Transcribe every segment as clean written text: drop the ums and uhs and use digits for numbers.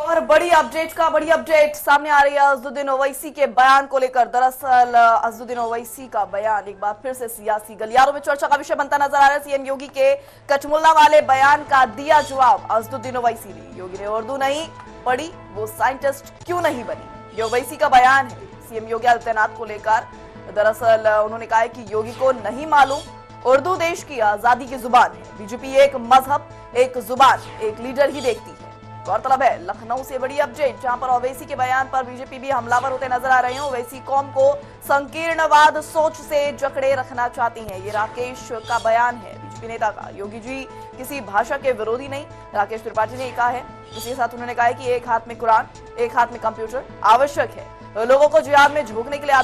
और बड़ी अपडेट सामने आ रही है अज़दुद्दीन ओवैसी के बयान को लेकर। दरअसल अज़दुद्दीन ओवैसी का बयान एक बार फिर से सियासी गलियारों में चर्चा का विषय बनता नजर आ रहा है। सीएम योगी के कठमुल्ला वाले बयान का दिया जवाब अज़दुद्दीन ओवैसी ने। योगी ने उर्दू नहीं पढ़ी, वो साइंटिस्ट क्यों नहीं बनी, ये ओवैसी का बयान है सीएम योगी आदित्यनाथ को लेकर। दरअसल उन्होंने कहा है कि योगी को नहीं मालूम उर्दू देश की आजादी की जुबान है। बीजेपी एक मजहब, एक जुबान, एक लीडर ही देखती है। गौरतलब है लखनऊ से बड़ी अपडेट, जहां पर ओवैसी के बयान पर बीजेपी भी हमलावर होते नजर आ रहे हैं। ओवैसी कौम को संकीर्णवाद सोच से जकड़े रखना चाहती हैं, ये राकेश का बयान है बीजेपी नेता का। योगी जी किसी भाषा के विरोधी नहीं, राकेश त्रिपाठी ने कहा है। इसी के साथ उन्होंने कहा है कि एक हाथ में कुरान, एक हाथ में कंप्यूटर आवश्यक है। लोगों को जिहाद में झोंकने के लिए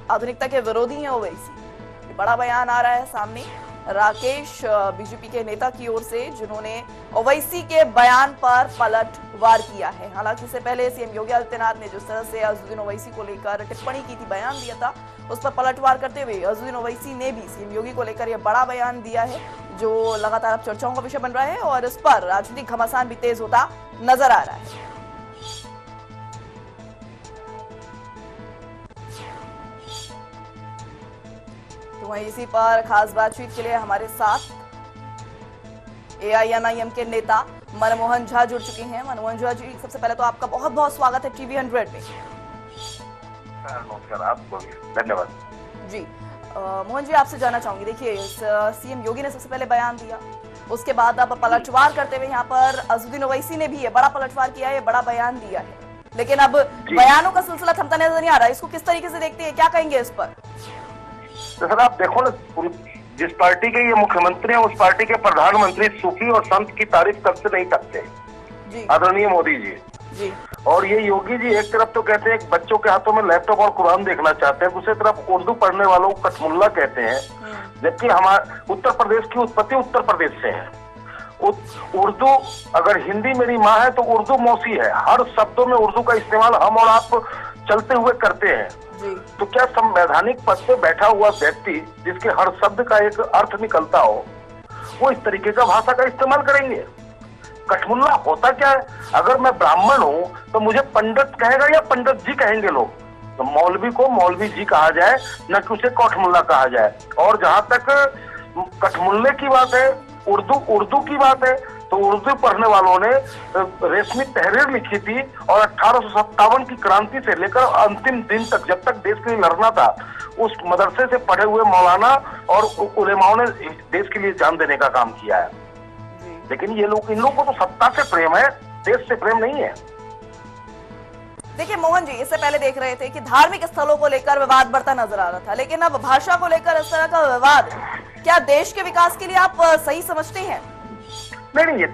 आधुनिकता के विरोधी है ओवैसी। बड़ा बयान आ रहा है सामने राकेश बीजेपी के नेता की ओर से, जिन्होंने ओवैसी के बयान पर पलटवार किया है। हालांकि इससे पहले सीएम योगी आदित्यनाथ ने जिस तरह से अज़दुद्दीन ओवैसी को लेकर टिप्पणी की थी, बयान दिया था, उस पर पलटवार करते हुए अज़दुद्दीन ओवैसी ने भी सीएम योगी को लेकर यह बड़ा बयान दिया है, जो लगातार अब चर्चाओं का विषय बन रहा है और इस पर राजनीतिक घमासान भी तेज होता नजर आ रहा है। तो वहीं इसी पर खास बातचीत के लिए हमारे साथ एआईएमआईएम के नेता मनमोहन झा जुड़ चुके हैं। मनमोहन झा जी, सबसे पहले तो आपका बहुत बहुत स्वागत है टीवी 100 में। नमस्कार, आपको धन्यवाद जी। मोहन जी, आपसे जानना चाहूंगी, देखिए सीएम योगी ने सबसे पहले बयान दिया, उसके बाद अब पलटवार करते हुए यहाँ पर अज़दुद्दीन ओवैसी ने भी बड़ा पलटवार किया है, बड़ा बयान दिया है, लेकिन अब बयानों का सिलसिला थमता नजर नहीं आ रहा है। इसको किस तरीके से देखते हैं, क्या कहेंगे इस पर? तो सर आप देखो ना, जिस पार्टी के ये मुख्यमंत्री हैं उस पार्टी के प्रधानमंत्री सूफी और संत की तारीफ कब से नहीं करते, आदरणीय मोदी जी। और ये योगी जी एक तरफ तो कहते हैं बच्चों के हाथों में लैपटॉप और कुरान देखना चाहते हैं, दूसरी तरफ उर्दू पढ़ने वालों को कठमुल्ला कहते हैं, जबकि हमारे उत्तर प्रदेश की उत्पत्ति उत्तर प्रदेश से है। उर्दू अगर हिंदी मेरी माँ है तो उर्दू मौसी है। हर शब्दों में उर्दू का इस्तेमाल हम और आप चलते हुए करते हैं। तो क्या संवैधानिक पद पे बैठा हुआ व्यक्ति जिसके हर शब्द का एक अर्थ निकलता हो, वो इस तरीके का भाषा का इस्तेमाल करेंगे? कठमुल्ला होता क्या है? अगर मैं ब्राह्मण हूं तो मुझे पंडित कहेगा या पंडित जी कहेंगे लोग? तो मौलवी को मौलवी जी कहा जाए, न कि उसे कठमुल्ला कहा जाए। और जहां तक कठमुल्ले की बात है, उर्दू की बात है, तो उर्दू पढ़ने वालों ने रेशमी तहरीर लिखी थी और 1857 की क्रांति से लेकर अंतिम दिन तक, जब तक देश के लिए लड़ना था, उस मदरसे से पढ़े हुए मौलाना और उलेमाओं ने देश के लिए जान देने का काम किया है। लेकिन ये लोग, इन लोगों को तो सत्ता से प्रेम है, देश से प्रेम नहीं है। देखिए मोहन जी, इससे पहले देख रहे थे कि धार्मिक स्थलों को लेकर विवाद बढ़ता नजर आ रहा था, लेकिन अब भाषा को लेकर इस तरह का विवाद क्या देश के विकास के लिए आप सही समझते हैं? नहीं, ये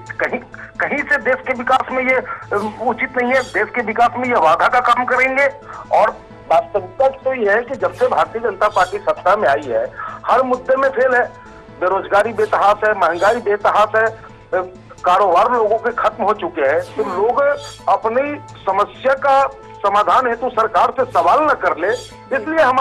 कहीं से देश के विकास में ये उचित नहीं है। देश के विकास में ये वादा का काम करेंगे। और वास्तविकता तो ये है कि जब से भारतीय जनता पार्टी सत्ता में आई है, हर मुद्दे में फेल है। बेरोजगारी बेतहाश है, महंगाई बेतहाश है, कारोबार लोगों के खत्म हो चुके हैं। तो लोग अपनी समस्या का समाधान हेतु सरकार से सवाल न कर ले, इसलिए हम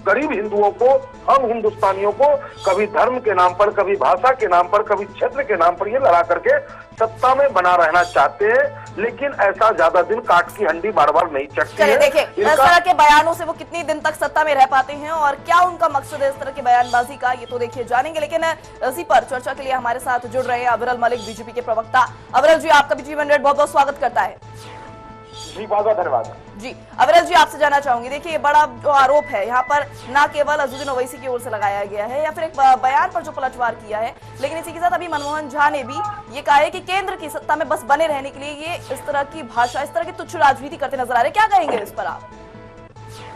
गरीब हिंदुओं को, हम हिंदुस्तानियों को कभी धर्म के नाम पर, कभी भाषा के नाम पर, कभी क्षेत्र के नाम पर ये लड़ा करके सत्ता में बना रहना चाहते हैं। लेकिन ऐसा ज्यादा दिन काट की हंडी बार बार नहीं चढ़ती है। देखिए इस तरह के बयानों से वो कितनी दिन तक सत्ता में रह पाते हैं और क्या उनका मकसद है इस तरह की बयानबाजी का, ये तो देखिए जानेंगे। लेकिन इसी पर चर्चा के लिए हमारे साथ जुड़ रहे हैं अविरल मलिक, बीजेपी के प्रवक्ता। अविरल जी, आपका भी टीवी 100 बहुत बहुत स्वागत करता है। जी बहुत बहुत धन्यवाद जी। अविरल जी, आपसे जानना चाहूंगी, देखिए बड़ा जो आरोप है यहाँ पर न केवल अज़दुद्दीन ओवैसी की ओर से लगाया गया है या फिर एक बयान पर जो पलटवार किया है, लेकिन इसी के साथ अभी मनमोहन झा ने भी ये कहा है कि केंद्र की सत्ता में बस बने रहने के लिए ये इस तरह की भाषा, इस तरह की तुच्छ राजनीति करते नजर आ रहे हैं। क्या कहेंगे इस पर आप?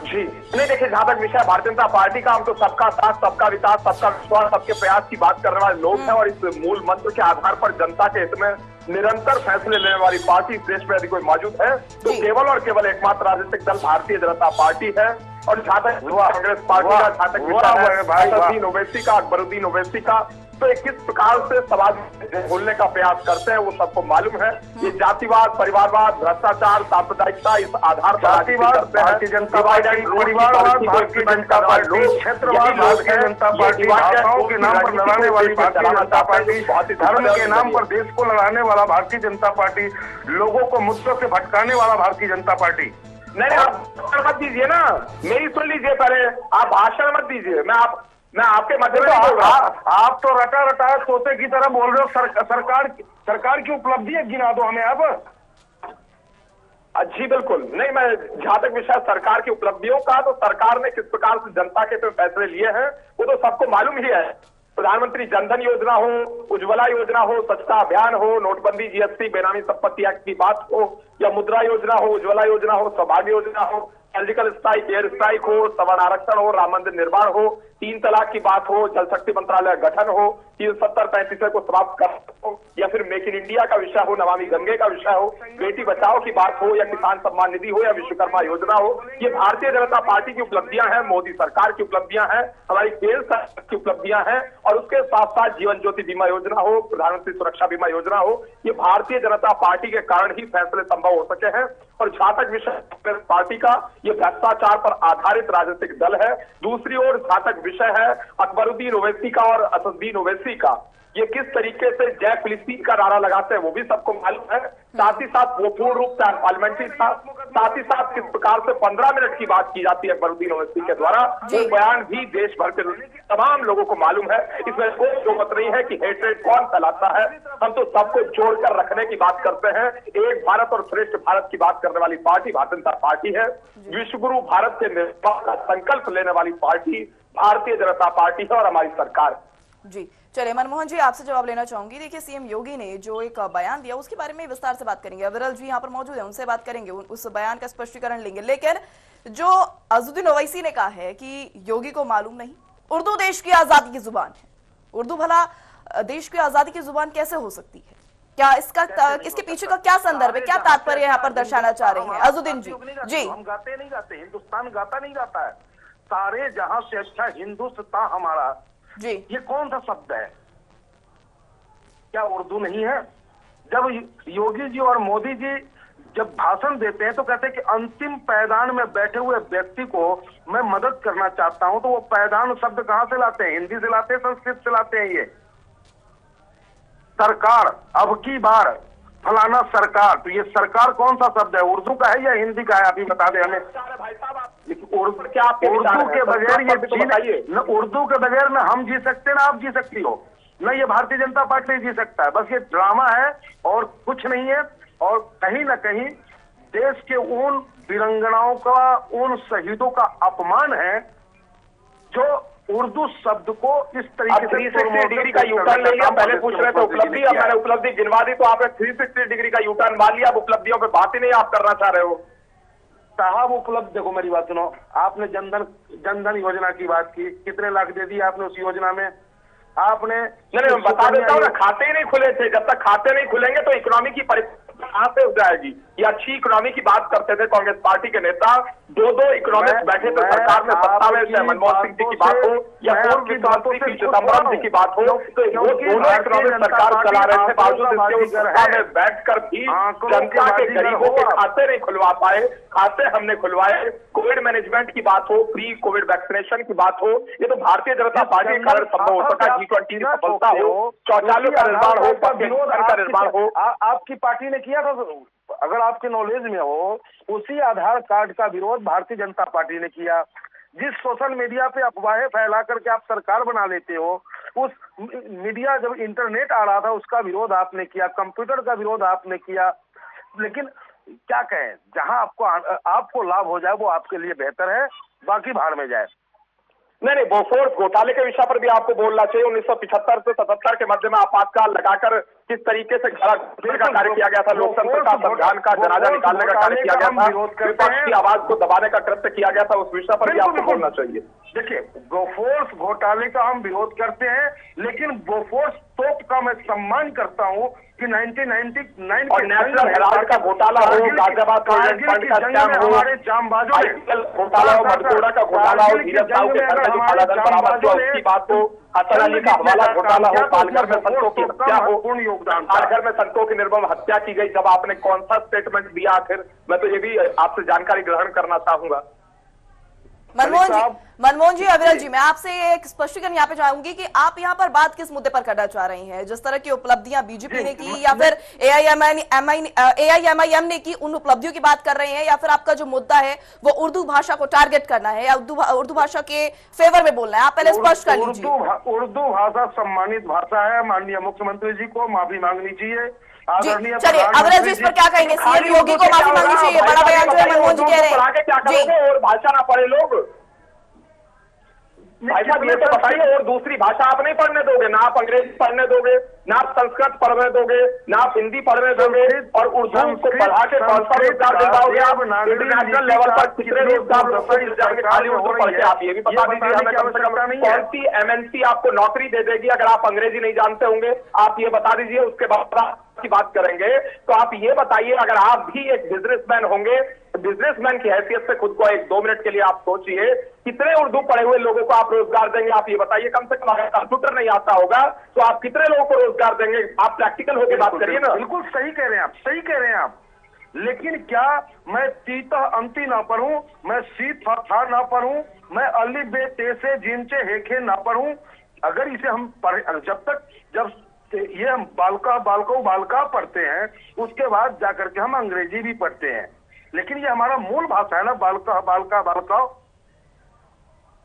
जी नहीं, देखिए जहां तक विषय भारतीय जनता पार्टी का, हम तो सबका साथ, सबका विकास, सबका विश्वास, सबके प्रयास की बात करने वाले लोग हैं और इस मूल मंत्र के आधार पर जनता के हित में निरंतर फैसले लेने वाली पार्टी इस देश में यदि कोई मौजूद है तो केवल और केवल एकमात्र राजनीतिक दल भारतीय जनता पार्टी है। और जहां तक कांग्रेस पार्टी का, जहां तक विषय है अज़दुद्दीन ओवैसी का, अकबरुद्दीन ओवैसी का, तो ये किस प्रकार से समाज में बोलने का प्रयास करते हैं वो सबको मालूम है। ये जातिवाद, परिवारवाद, भ्रष्टाचार, सांप्रदायिकता इस आधार पर जातिवाद भारतीय जनता पार्टी, परिवारवाद भारतीय जनता पार्टी, क्षेत्रवाद भारतीय जनता पार्टी, भाषाओं के नाम पर लड़ाने वाली भारतीय जनता पार्टी, धर्म के नाम पर देश को लड़ाने वाला भारतीय जनता पार्टी, लोगों को मुद्दों से भटकाने वाला भारतीय जनता पार्टी। नहीं, आप मत दीजिए ना, मेरी सुन लीजिए पहले, आप भाषण मत दीजिए। मैं आपके मध्य में आप तो रटा रटा तोते की तरह बोल रहे हो। सरकार की उपलब्धि है, गिना दो हमें आप। जी बिल्कुल नहीं, मैं जहां तक विषय सरकार की उपलब्धियों का, तो सरकार ने किस प्रकार से जनता के फैसले लिए हैं वो तो सबको मालूम ही है। प्रधानमंत्री जनधन योजना हो, उज्ज्वला योजना हो, स्वच्छता अभियान हो, नोटबंदी, जीएसटी, बेनामी संपत्ति एक्ट की बात हो, या मुद्रा योजना हो, उज्ज्वला योजना हो, सौभाग्य योजना हो, सर्जिकल स्ट्राइक, एयर स्ट्राइक हो, सवर्ण आरक्षण हो, राम मंदिर निर्माण हो, 3 तलाक की बात हो, जल शक्ति मंत्रालय गठन हो, 370-35 को समाप्त कर हो, या फिर मेक इन इंडिया का विषय हो, नमामि गंगे का विषय हो, बेटी बचाओ की बात हो, या किसान सम्मान निधि हो, या विश्वकर्मा योजना हो, ये भारतीय जनता पार्टी की उपलब्धियां हैं, मोदी सरकार की उपलब्धियां हैं, हमारी केंद्र सरकार की उपलब्धियां हैं। और उसके साथ साथ जीवन ज्योति बीमा योजना हो, प्रधानमंत्री सुरक्षा बीमा योजना हो, ये भारतीय जनता पार्टी के कारण ही फैसले संभव हो सके हैं। और जहां तक विषय पार्टी का, ये भ्रष्टाचार पर आधारित राजनीतिक दल है। दूसरी ओर जहां तक विषय है अकबरुद्दीन ओवैसी का और असदुद्दीन ओवैसी का, ये किस तरीके से जय फिलिस्तीन का नारा लगाते हैं वो भी सबको मालूम है। साथ ही साथ वो पूर्ण रूप से पार्लियामेंट्री था। साथ ही साथ किस प्रकार से 15 मिनट की बात की जाती है अकबरुद्दीन ओवैसी के द्वारा, वो बयान भी देश भर के तमाम लोगों को मालूम है। इसमें कोई जरूरत नहीं है कि हेट्रेड कौन फैलाता है, हम तो सबको जोड़कर रखने की बात करते हैं। एक भारत और श्रेष्ठ भारत की बात करने वाली पार्टी भारतीय जनता पार्टी है। विश्वगुरु भारत के निर्माण का संकल्प लेने वाली पार्टी भारतीय जनता पार्टी है और हमारी सरकार। जी चलिए, मनमोहन जी आपसे जवाब लेना चाहूंगी। देखिए, सीएम योगी ने जो एक बयान दिया उसके बारे में विस्तार से बात करेंगे। विरल जी यहाँ पर मौजूद है, उनसे बात करेंगे, उस बयान का स्पष्टीकरण लेंगे। लेकिन जो असदुद्दीन ओवैसी ने कहा है कि योगी को मालूम नहीं, उर्दू देश की आजादी की जुबान है। उर्दू भला देश की आजादी की जुबान कैसे हो सकती है? क्या इसके पीछे का क्या संदर्भ है, क्या तात्पर्य यहाँ पर दर्शाना चाह रहे हैं असदुद्दीन जी? जी, हम गाते नहीं गाते, हिंदुस्तान गाता नहीं गाता है, सारे जहां से अच्छा हिंदुस्तान हमारा, जी ये कौन सा शब्द है? क्या उर्दू नहीं है? जब योगी जी और मोदी जी जब भाषण देते हैं तो कहते हैं कि अंतिम पायदान में बैठे हुए व्यक्ति को मैं मदद करना चाहता हूं, तो वो पायदान शब्द कहां से लाते हैं? हिंदी से लाते हैं, संस्कृत से लाते हैं? ये सरकार, अब की बार फलाना सरकार, तो ये सरकार कौन सा शब्द है? उर्दू का है या हिंदी का है? आप ही बता दें हमें। उर्दू के बगैर ये बताइए न, उर्दू के बगैर न हम जी सकते ना आप जी सकती हो, न ये भारतीय जनता पार्टी जी सकता है। बस ये ड्रामा है और कुछ नहीं है। और कहीं ना कहीं देश के उन वीरांगनाओं का, उन शहीदों का अपमान है जो उर्दू शब्द को इस तरीके से 360 डिग्री का यूटर्न ले लिया। पहले पूछ रहे थे उपलब्धि, अब मैंने उपलब्धि गिनवा दी, तो आपने 360 डिग्री का यूटर्न मार लिया। अब उपलब्धियों पे बात ही नहीं आप करना चाह रहे हो साहब। उपलब्ध, देखो मेरी बात सुनो, आपने जनधन योजना की बात की, कितने लाख दे दिए आपने उस योजना में? आपने नहीं, बता देता हूँ ना, खाते ही नहीं खुले थे। जब तक खाते नहीं खुलेंगे तो इकोनॉमी की कहां से हो जाएगी? ये अच्छी इकोनॉमी की बात करते थे कांग्रेस पार्टी के नेता, दो इकोनॉमिस्ट बैठे थे सरकार में, सत्ता में, चाहे मनमोहन सिंह जी की बात हो या पूर्व वित्तमंत्री पी चिदम्बरम जी की बात हो, तो वो दोनों इकोनॉमिस्ट सरकार चला रहे थे। बावजूद इसके उस सत्ता में बैठकर भी जनता के, गरीबों के खाते नहीं खुलवा पाए। खाते हमने खुलवाए। कोविड मैनेजमेंट की बात हो, प्री कोविड वैक्सीनेशन की बात हो, ये तो भारतीय जनता पार्टी के कारण संभव हो सका। G20 की सफलता हो, शौचालयों का निर्माण हो, का निर्माण हो, आपकी पार्टी ने किया था। अगर आपके नॉलेज में हो, उसी आधार कार्ड का विरोध भारतीय जनता पार्टी ने किया। जिस सोशल मीडिया पे अफवाहें फैला करके आप सरकार बना लेते हो, उस मीडिया, जब इंटरनेट आ रहा था उसका विरोध आपने किया, कंप्यूटर का विरोध आपने किया। लेकिन क्या कहें, जहां आपको लाभ हो जाए वो आपके लिए बेहतर है, बाकी भाड़ में जाए। नहीं, बोफोर्स घोटाले के विषय पर भी आपको बोलना चाहिए। 1975 से 77 के मध्य में आपातकाल लगाकर किस तरीके से का कार्य किया गया था, लोकतंत्र का, संविधान का जनाजा निकालने का कार्य किया गया था, विपक्ष की आवाज को दबाने का कृत्य किया गया था, उस विषय पर भी आपको बोलना चाहिए। देखिए, बोफोर्स घोटाले का हम विरोध करते हैं, लेकिन बोफोर्स तोप का मैं सम्मान करता हूं कि 1999 और नेशनल हेराल्ड का घोटाला हो, गाजियाबाद प्रोविडेंट फंड का स्कैम हो, हमारे जामबाजों ने घोटाला हो, मधुकोड़ा का घोटाला हो, नीरज साहू के घर में काला दल बराबर जो उसकी बात हो, हसन अली का हवाला घोटाला हो, पालघर में संतों की हत्या हो, पालघर में संतों की निर्मम हत्या की गई, जब आपने कौन सा स्टेटमेंट दिया आखिर? मैं तो ये भी आपसे जानकारी ग्रहण करना चाहूंगा। मनमोहन जी, अविरल जी, मैं आपसे एक स्पष्टीकरण यहाँ पे चाहूंगी कि आप यहाँ पर बात किस मुद्दे पर करना चाह रहे हैं? जिस तरह की उपलब्धियां बीजेपी ने की या फिर एआईएमआईएम ने की, उन उपलब्धियों की बात कर रहे हैं, या फिर आपका जो मुद्दा है वो उर्दू भाषा को टारगेट करना है या उर्दू भाषा के फेवर में बोलना है? आप पहले स्पष्ट कर लीजिए। उर्दू भाषा सम्मानित भाषा है। माननीय मुख्यमंत्री जी को माफी मांगनी चाहिए। चलिए, अविरल जी इस पर क्या कहेंगे? सीएम योगी को माफी मांगनी चाहिए, बड़ा बयान जो है मनमोहन जी कह रहे हैं। और भाषा ना पढ़े लोग, भाई साहब ये तो बताइए, और दूसरी भाषा आप नहीं पढ़ने दोगे? ना आप अंग्रेजी पढ़ने दोगे, ना आप संस्कृत पढ़ने दोगे, ना आप हिंदी पढ़ने दोगे, और उर्दू को पढ़ा के कौन सा रोजगार दिलवाओगे आप? इंटरनेशनल लेवल पर कितने रोजगार लोगों को जाएंगे खाली उर्दू पढ़ के? आप ये भी बता दीजिए हमें, कम से कम कौन सी एमएनसी आपको नौकरी दे देगी अगर आप अंग्रेजी नहीं जानते होंगे? आप ये बता दीजिए, उसके बाद की बात करेंगे। तो आप ये बताइए, अगर आप भी एक बिजनेसमैन होंगे, बिजनेसमैन की हैसियत से खुद को एक 2 मिनट के लिए आप सोचिए, कितने उर्दू पढ़े हुए लोगों को आप रोजगार देंगे? आप ये बताइए। कम से कम अगर कंप्यूटर नहीं आता होगा तो आप कितने लोगों को रोजगार देंगे? आप प्रैक्टिकल होकर बात करिए ना। बिल्कुल सही कह रहे हैं आप, सही कह रहे हैं आप। लेकिन क्या मैं तीता अंति ना पढ़ूं, मैं सीत था ना पढ़ूं, मैं अली बे ते से जिनचे हेखे ना पढ़ूं? अगर इसे हम जब ये हम बालका पढ़ते हैं, उसके बाद जाकर के हम अंग्रेजी भी पढ़ते हैं, लेकिन ये हमारा मूल भाषा है ना, बालका।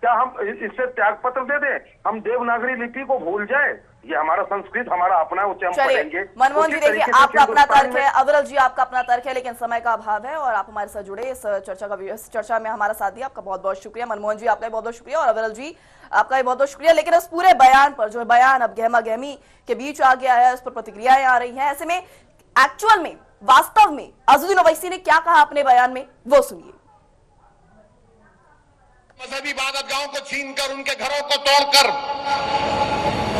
क्या हम इससे त्याग पत्र दे दें? हम देवनागरी लिपि को भूल जाए? ये हमारा संस्कृत हमारा अपना, उसे हम पढ़ेंगे। मनमोहन जी देखिए, आपका अपना तर्क है, अविरल जी आपका अपना तर्क है, लेकिन समय का अभाव है और आप हमारे साथ जुड़े, इस चर्चा में हमारा साथ दिया, आपका बहुत बहुत शुक्रिया। मनमोहन जी आपका बहुत बहुत शुक्रिया और अविरल जी आपका भी बहुत बहुत शुक्रिया। लेकिन इस पूरे बयान पर, जो बयान अब गहमा गहमी के बीच आ गया है, उस पर प्रतिक्रियाएं आ रही हैं। ऐसे में एक्चुअल में, वास्तव में अज़दुद्दीन ओवैसी ने क्या कहा अपने बयान में, वो सुनिए। मजहबी इबादतगाहों को छीनकर, उनके घरों को तोड़कर,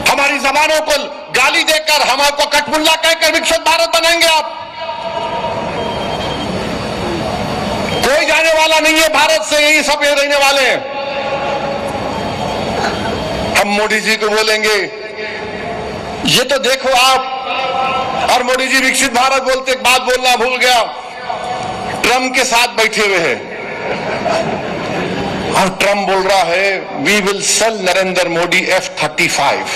हमारी जबानों को गाली देकर, हमको कठमुल्ला कहकर विकसित भारत बनाएंगे आप? कोई जाने वाला नहीं है भारत से, यही सब रहने वाले हैं। हम मोदी जी को बोलेंगे ये तो देखो आप, और मोदी जी विकसित भारत बोलते एक बात बोलना भूल गया, ट्रम्प के साथ बैठे हुए हैं और ट्रम्प बोल रहा है we will sell Narendra Modi F-35।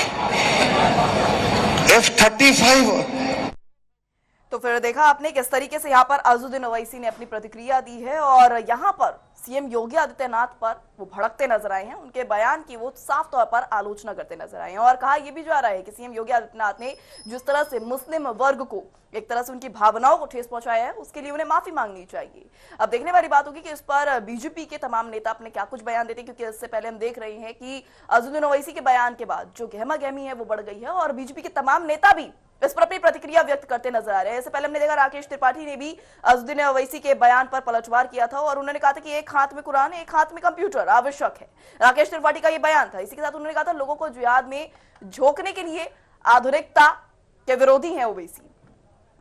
तो फिर देखा आपने किस तरीके से यहाँ पर अज़दुद्दीन ओवैसी ने अपनी प्रतिक्रिया दी है और यहाँ पर सीएम योगी आदित्यनाथ पर वो भड़कते नजर आए हैं, उनके बयान की वो साफ तौर पर आलोचना करते नजर आए हैं और कहा यह भी जा रहा है कि सीएम योगी आदित्यनाथ ने जिस तरह से मुस्लिम वर्ग को, एक तरह से उनकी भावनाओं को ठेस पहुंचाया है, उसके लिए उन्हें माफी मांगनी चाहिए। अब देखने वाली बात होगी कि इस पर बीजेपी के तमाम नेता अपने क्या कुछ बयान देते हैं, क्योंकि इससे पहले हम देख रहे हैं कि अज़दुद्दीन ओवैसी के बयान के बाद जो गहमा गहमी है वो बढ़ गई है और बीजेपी के तमाम नेता भी इस पर अपनी प्रतिक्रिया व्यक्त करते नजर आ रहे हैं। इससे पहले हमने देखा राकेश त्रिपाठी ने भी अज़दुद्दीन ओवैसी के बयान पर पलटवार किया था और उन्होंने कहा था कि एक हाथ में कुरान, एक हाथ में कंप्यूटर आवश्यक है। राकेश त्रिपाठी का यह बयान था। इसी के साथ उन्होंने कहा था लोगों को जिहाद में झोंकने के लिए आधुनिकता के विरोधी हैं ओवैसी।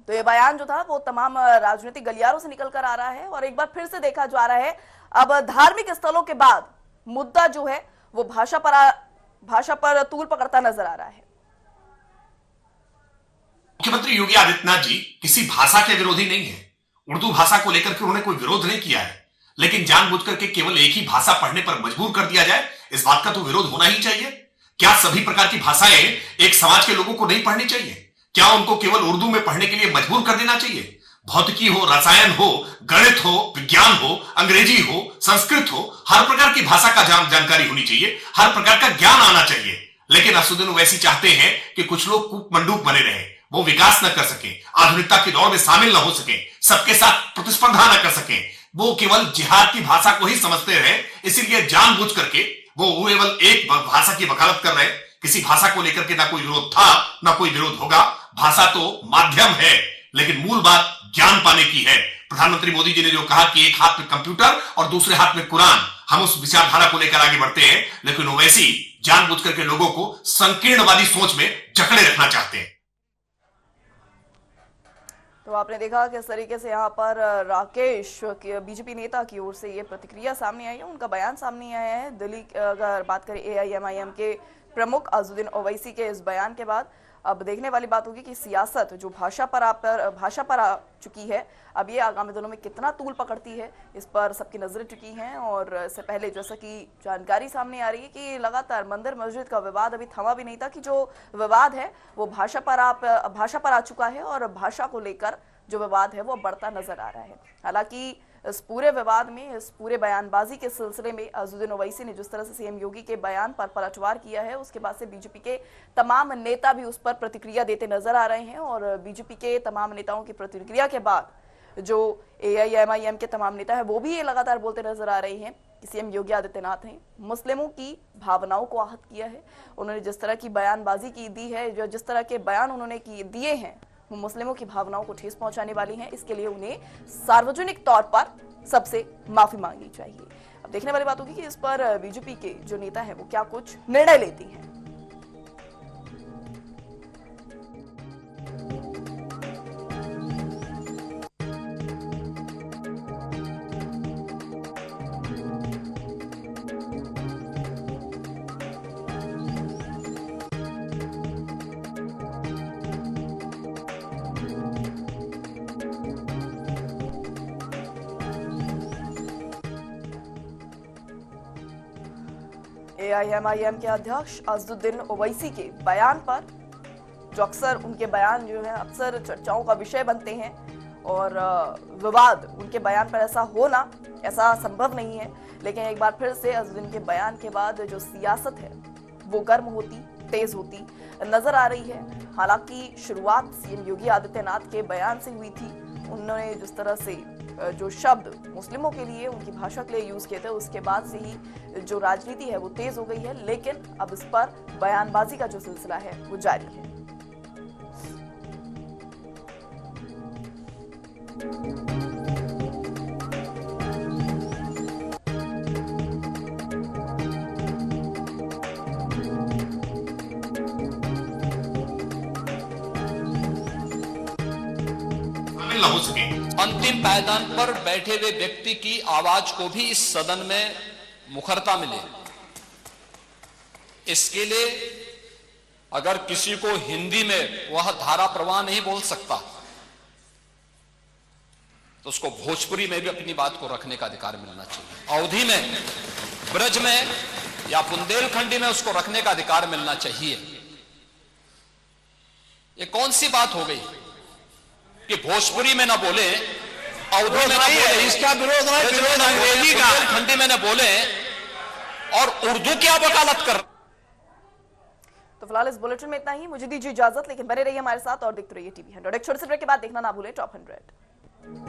तो ये बयान जो था वो तमाम राजनीतिक गलियारों से निकल कर आ रहा है और एक बार फिर से देखा जा रहा है अब धार्मिक स्थलों के बाद मुद्दा जो है वो भाषा पर तूल पकड़ता नजर आ रहा है। मुख्यमंत्री योगी आदित्यनाथ जी किसी भाषा के विरोधी नहीं है। उर्दू भाषा को लेकर के उन्होंने कोई विरोध नहीं किया है, लेकिन जानबूझकर के केवल एक ही भाषा पढ़ने पर मजबूर कर दिया जाए, इस बात का तो विरोध होना ही चाहिए। क्या सभी प्रकार की भाषाएं एक समाज के लोगों को नहीं पढ़नी चाहिए? क्या उनको केवल उर्दू में पढ़ने के लिए मजबूर कर देना चाहिए? भौतिकी हो, रसायन हो, गणित हो, विज्ञान हो, अंग्रेजी हो, संस्कृत हो, हर प्रकार की भाषा का जानकारी होनी चाहिए, हर प्रकार का ज्ञान आना चाहिए। लेकिन अज़दुद्दीन ओवैसी चाहते हैं कि कुछ लोग कूपमंडूक बने रहे, वो विकास न कर सके, आधुनिकता की दौड़ में शामिल न हो सके, सबके साथ प्रतिस्पर्धा न कर सके, वो केवल जिहाद की भाषा को ही समझते रहे। इसीलिए जानबूझ करके वो केवल एक भाषा की वकालत कर रहे। किसी भाषा को लेकर के ना कोई विरोध था, ना कोई विरोध होगा। भाषा तो माध्यम है, लेकिन मूल बात ज्ञान पाने की है। प्रधानमंत्री मोदी जी ने जो कहा कि एक हाथ में कंप्यूटर और दूसरे हाथ में कुरान, हम उस विचारधारा को लेकर आगे बढ़ते हैं, लेकिन ओवैसी जानबूझ करके लोगों को संकीर्णवादी सोच में जकड़े रखना चाहते हैं। तो आपने देखा किस तरीके से यहाँ पर राकेश बीजेपी नेता की ओर से ये प्रतिक्रिया सामने आई है, उनका बयान सामने आया है। दिल्ली अगर बात करें AIMIM के प्रमुख अज़दुद्दीन ओवैसी के इस बयान के बाद अब देखने वाली बात होगी कि सियासत जो भाषा पर आ चुकी है, अब ये आगामी दिनों में कितना तूल पकड़ती है, इस पर सबकी नजरें टिकी हैं। और इससे पहले जैसा कि जानकारी सामने आ रही है कि लगातार मंदिर मस्जिद का विवाद अभी थमा भी नहीं था, कि जो विवाद है वो भाषा पर आ चुका है और भाषा को लेकर जो विवाद है वो बढ़ता नजर आ रहा है। हालांकि इस पूरे विवाद में, इस पूरे बयानबाजी के सिलसिले में अज़दुद्दीन ओवैसी ने जिस तरह से सीएम योगी के बयान पर पलटवार किया है, उसके बाद से बीजेपी के तमाम नेता भी उस पर प्रतिक्रिया देते नजर आ रहे हैं। और बीजेपी के तमाम नेताओं की प्रतिक्रिया के बाद जो AIMIM के तमाम नेता है वो भी ये लगातार बोलते नजर आ रहे हैं कि सीएम योगी आदित्यनाथ ने मुस्लिमों की भावनाओं को आहत किया है। उन्होंने जिस तरह की बयानबाजी की दी है, जो जिस तरह के बयान उन्होंने दिए हैं, वो मुस्लिमों की भावनाओं को ठेस पहुंचाने वाली हैं। इसके लिए उन्हें सार्वजनिक तौर पर सबसे माफी मांगनी चाहिए। अब देखने वाली बात होगी कि इस पर बीजेपी के जो नेता हैं वो क्या कुछ निर्णय लेती हैं। AIMIM के अध्यक्ष अज़दुद्दीन ओवैसी के बयान पर, जो अक्सर उनके बयान जो है अक्सर चर्चाओं का विषय बनते हैं और विवाद उनके बयान पर ऐसा संभव नहीं है, लेकिन एक बार फिर से अज़दुद्दीन के बयान के बाद जो सियासत है वो गर्म होती, तेज होती नजर आ रही है। हालांकि शुरुआत सीएम योगी आदित्यनाथ के बयान से हुई थी। उन्होंने जिस तरह से जो शब्द मुस्लिमों के लिए, उनकी भाषा के लिए यूज किए थे, उसके बाद से ही जो राजनीति है वो तेज हो गई है। लेकिन अब इस पर बयानबाजी का जो सिलसिला है वो जारी है। हो सके अंतिम पायदान पर बैठे हुए व्यक्ति की आवाज को भी इस सदन में मुखरता मिले, इसके लिए अगर किसी को हिंदी में वह धारा प्रवाह नहीं बोल सकता तो उसको भोजपुरी में भी अपनी बात को रखने का अधिकार मिलना चाहिए। अवधी में, ब्रज में या बुंदेलखंडी में उसको रखने का अधिकार मिलना चाहिए। ये कौन सी बात हो गई कि भोजपुरी में ना बोले, अवधी में ना बोले, इसका विरोध अंग्रेजी का खंडी में ना बोले और उर्दू क्या वकालत कर। तो फिलहाल इस बुलेटिन में इतना ही। मुझे दीजिए इजाजत, लेकिन बने रहिए हमारे साथ और देखते रहिए TV 100। एक छोटे से ब्रेक के बाद देखना ना भूलें टॉप 100।